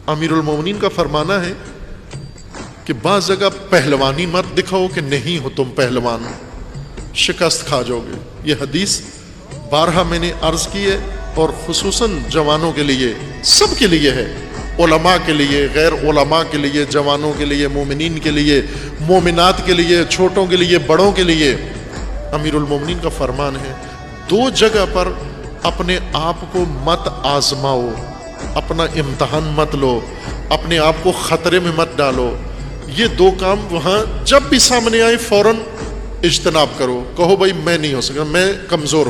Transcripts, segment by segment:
امیر المومنین کا فرمانا ہے کہ بعض جگہ پہلوانی مت دکھاؤ کہ نہیں ہو تم پہلوان، شکست کھا جاؤ گے. یہ حدیث بارہا میں نے عرض کی ہے، اور خصوصاً جوانوں کے لیے، سب کے لیے ہے، علماء کے لیے، غیر علماء کے لیے، جوانوں کے لیے، مومنین کے لیے، مومنات کے لیے، چھوٹوں کے لیے، بڑوں کے لیے. امیر المومنین کا فرمان ہے 2 جگہ پر اپنے آپ کو مت آزماؤ، اپنا امتحان مت لو، اپنے آپ کو خطرے میں مت ڈالو. یہ 2 کام وہاں جب بھی سامنے آئے فوراً اجتناب کرو. کہو بھائی میں نہیں ہو سکا، میں کمزور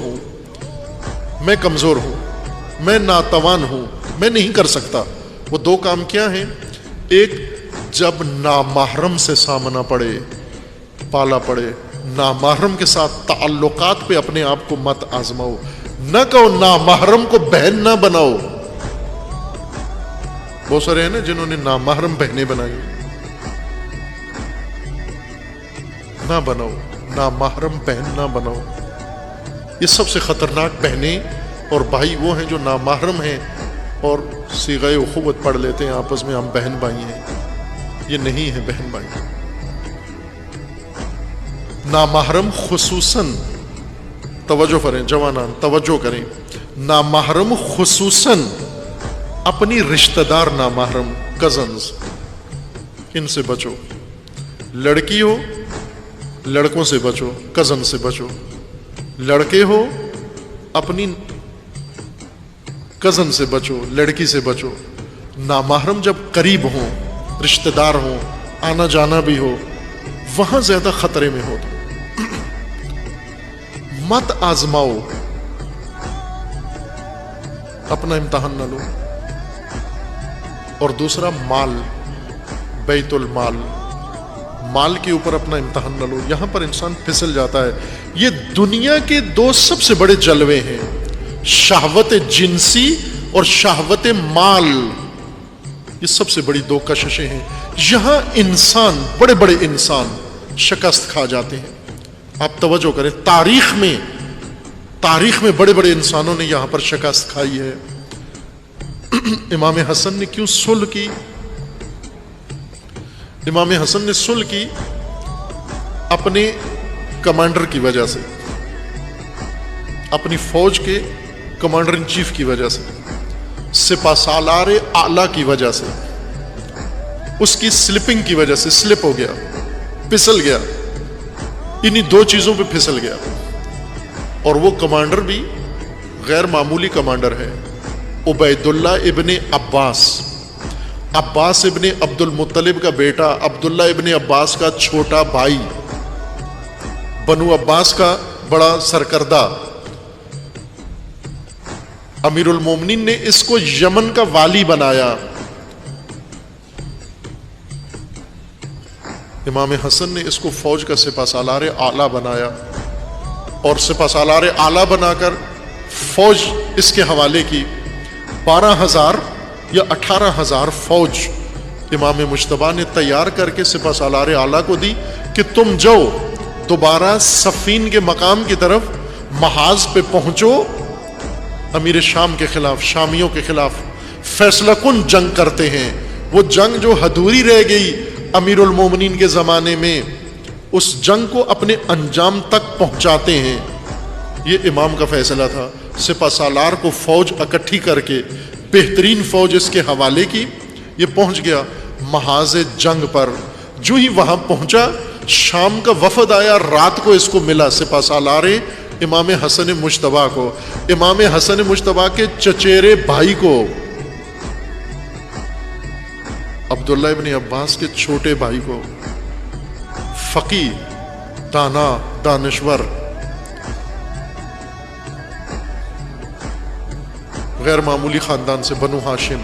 ہوں، میں ناتوان ہوں، میں نہیں کر سکتا. وہ 2 کام کیا ہیں؟ ایک، جب نامحرم سے سامنا پڑے، پالا پڑے، نامحرم کے ساتھ تعلقات پہ اپنے آپ کو مت آزماؤ. نہ کہو نامحرم کو بہن نہ بناؤ. بہت سارے ہیں نا جنہوں نے نامحرم بہنیں بنائی. نہ بناؤ، نامحرم بہن نہ بناؤ. یہ سب سے خطرناک بہنیں اور بھائی وہ ہیں جو نامحرم ہیں اور صیغہ اخوت پڑھ لیتے ہیں آپس میں، ہم بہن بھائی ہیں. یہ نہیں ہے بہن بھائی. نامحرم خصوصاً، توجہ کریں جوانان، توجہ کریں، نامحرم خصوصاً اپنی رشتہ دار نامحرم، کزنز، ان سے بچو. لڑکی ہو لڑکوں سے بچو، کزن سے بچو. لڑکے ہو اپنی کزن سے بچو، لڑکی سے بچو. نامحرم جب قریب ہوں، رشتہ دار ہوں، آنا جانا بھی ہو، وہاں زیادہ خطرے میں ہو. مت آزماؤ، اپنا امتحان نہ لو. اور دوسرا، مال، بیت المال، مال کے اوپر اپنا امتحان نہ لو. یہاں پر انسان پھسل جاتا ہے. یہ دنیا کے 2 سب سے بڑے جلوے ہیں، شہوت جنسی اور شہوت مال. یہ سب سے بڑی 2 کششیں ہیں. یہاں انسان، بڑے بڑے انسان شکست کھا جاتے ہیں. آپ توجہ کریں، تاریخ میں بڑے بڑے انسانوں نے یہاں پر شکست کھائی ہے. امام حسن نے کیوں صلح کی؟ امام حسن نے صلح کی اپنے کمانڈر کی وجہ سے، اپنی فوج کے کمانڈر ان چیف کی وجہ سے، سپہ سالار اعلیٰ کی وجہ سے، اس کی سلپنگ کی وجہ سے سلپ ہو گیا، پھسل گیا. انہی 2 چیزوں پہ پھسل گیا. اور وہ کمانڈر بھی غیر معمولی کمانڈر ہے، عبید اللہ ابن عباس ابن عبد المطلب کا بیٹا، عبداللہ ابن عباس کا چھوٹا بھائی، بنو عباس کا بڑا سرکردہ. امیر المومنین نے اس کو یمن کا والی بنایا. امام حسن نے اس کو فوج کا سپہ سالار اعلیٰ بنایا، اور سپہ سالار اعلیٰ بنا کر فوج اس کے حوالے کی. 12,000 یا 18,000 فوج امام مجتبیٰ نے تیار کر کے سپہ سالار اعلیٰ کو دی کہ تم جاؤ دوبارہ صفین کے مقام کی طرف، محاذ پہ پہنچو، امیر شام کے خلاف، شامیوں کے خلاف فیصلہ کن جنگ کرتے ہیں. وہ جنگ جو ادھوری رہ گئی امیر المومنین کے زمانے میں، اس جنگ کو اپنے انجام تک پہنچاتے ہیں. یہ امام کا فیصلہ تھا. سپہ سالار کو فوج اکٹھی کر کے، بہترین فوج اس کے حوالے کی. یہ پہنچ گیا محاذ جنگ پر. جو ہی وہاں پہنچا، شام کا وفد آیا، رات کو اس کو ملا، سپہ سالار امام حسن مجتبیٰ کو، امام حسن مجتبیٰ کے چچیرے بھائی کو، عبداللہ ابن عباس کے چھوٹے بھائی کو، فقی، دانا، دانشور، غیر معمولی خاندان سے، بنو ہاشم.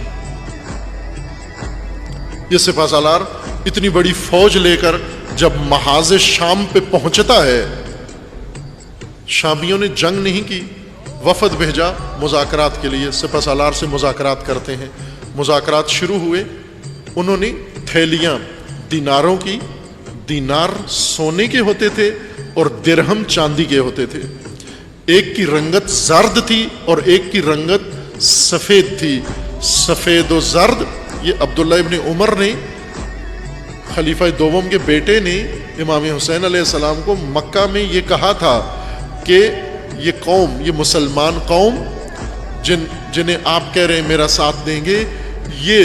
یہ سپہ سالار اتنی بڑی فوج لے کر جب محاذ شام پہ پہنچتا ہے، شامیوں نے جنگ نہیں کی، وفد بھیجا مذاکرات کے لیے. سپہ سالار سے مذاکرات کرتے ہیں. مذاکرات شروع ہوئے. انہوں نے تھیلیاں دیناروں کی، دینار سونے کے ہوتے تھے اور درہم چاندی کے ہوتے تھے. ایک کی رنگت زرد تھی اور ایک کی رنگت سفید تھی. سفید و زرد یہ عبداللہ ابن عمر نے خلیفہ دوم کے بیٹے نے امام حسین علیہ السلام کو مکہ میں یہ کہا تھا کہ یہ قوم، یہ مسلمان قوم جنہیں آپ کہہ رہے ہیں میرا ساتھ دیں گے، یہ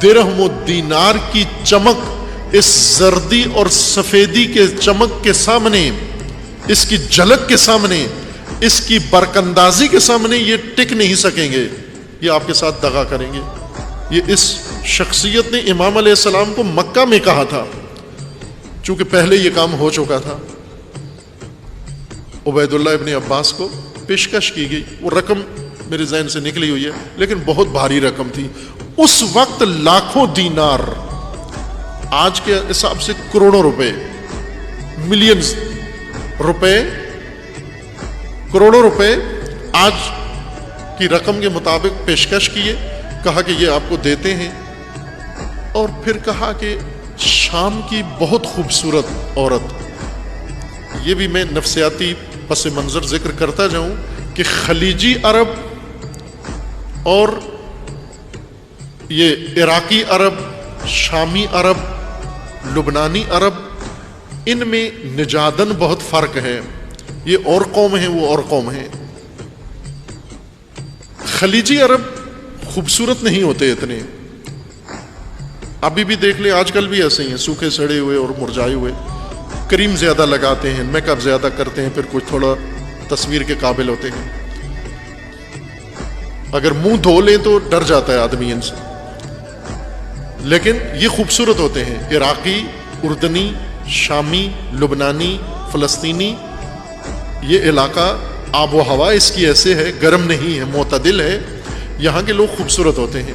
درہم و دینار کی چمک اس زردی اور سفیدی کے چمک کے سامنے، اس کی جھلک کے سامنے، اس کی برقندازی کے سامنے یہ ٹک نہیں سکیں گے، یہ آپ کے ساتھ دغا کریں گے۔ یہ اس شخصیت نے امام علیہ السلام کو مکہ میں کہا تھا، چونکہ پہلے یہ کام ہو چکا تھا۔ عبید اللہ ابن عباس کو پیشکش کی گئی، وہ رقم میرے ذہن سے نکلی ہوئی ہے لیکن بہت بھاری رقم تھی اس وقت، لاکھوں دینار، آج کے حساب سے کروڑوں روپے، ملینز روپے، کروڑوں روپے آج کی رقم کے مطابق پیشکش کیے، کہا کہ یہ آپ کو دیتے ہیں، اور پھر کہا کہ شام کی بہت خوبصورت عورت، یہ بھی میں نفسیاتی پس منظر ذکر کرتا جاؤں کہ خلیجی عرب اور یہ عراقی عرب، شامی عرب، لبنانی عرب، ان میں نجادن بہت فرق ہے، یہ اور قوم ہیں وہ اور قوم ہیں۔ خلیجی عرب خوبصورت نہیں ہوتے اتنے، ابھی بھی دیکھ لیں آج کل بھی ایسے ہی ہیں، سوکھے سڑے ہوئے اور مرجھائے ہوئے، کریم زیادہ لگاتے ہیں، میک اپ زیادہ کرتے ہیں، پھر کچھ تھوڑا تصویر کے قابل ہوتے ہیں، اگر منہ دھو لیں تو ڈر جاتا ہے آدمی ان سے، لیکن یہ خوبصورت ہوتے ہیں۔ عراقی، اردنی، شامی، لبنانی، فلسطینی، یہ علاقہ آب و ہوا اس کی ایسے ہے، گرم نہیں ہے، معتدل ہے، یہاں کے لوگ خوبصورت ہوتے ہیں۔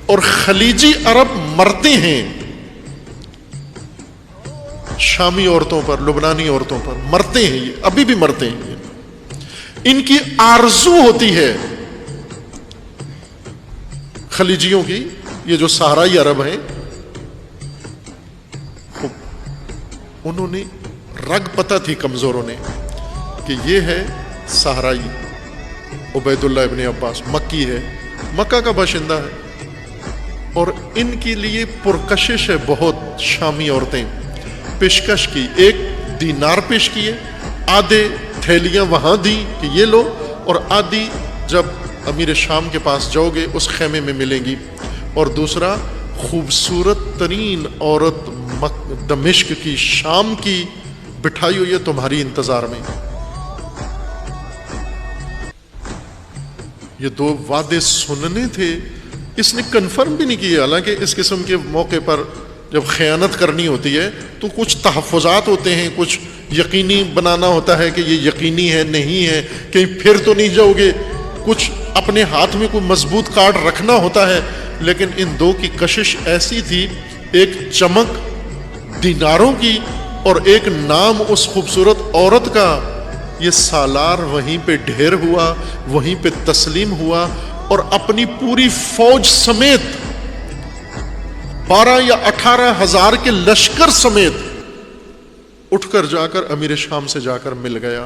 اور خلیجی عرب مرتے ہیں شامی عورتوں پر، لبنانی عورتوں پر مرتے ہیں، یہ ابھی بھی مرتے ہیں، ان کی آرزو ہوتی ہے خلیجیوں کی، یہ جو صحرائی عرب ہیں، انہوں نے رگ پتہ تھی کمزوروں نے کہ یہ ہے صحرائی، عبید اللہ ابن عباس مکی ہے، مکہ کا باشندہ ہے، اور ان کے لیے پرکشش ہے بہت۔ شامی عورتیں پیشکش کی، ایک دینار پیش کیے، آدھے تھیلیاں وہاں دی کہ یہ لو، اور آدھی جب امیر شام کے پاس جاؤ گے اس خیمے میں ملیں گی، اور دوسرا خوبصورت ترین عورت دمشق کی، شام کی بٹھائی ہوئی ہے تمہاری انتظار میں۔ یہ دو وعدے سننے تھے، اس نے کنفرم بھی نہیں کیے، حالانکہ اس قسم کے موقع پر جب خیانت کرنی ہوتی ہے تو کچھ تحفظات ہوتے ہیں، کچھ یقینی بنانا ہوتا ہے کہ یہ یقینی ہے نہیں ہے، کہیں پھر تو نہیں جاؤ گے، کچھ اپنے ہاتھ میں کوئی مضبوط کارڈ رکھنا ہوتا ہے۔ لیکن ان دو کی کشش ایسی تھی، ایک چمک دیناروں کی اور ایک نام اس خوبصورت عورت کا، یہ سالار وہیں پہ ڈھیر ہوا، وہیں پہ تسلیم ہوا، اور اپنی پوری فوج سمیت 12 یا 18 ہزار کے لشکر سمیت اٹھ کر جا کر امیر شام سے جا کر مل گیا۔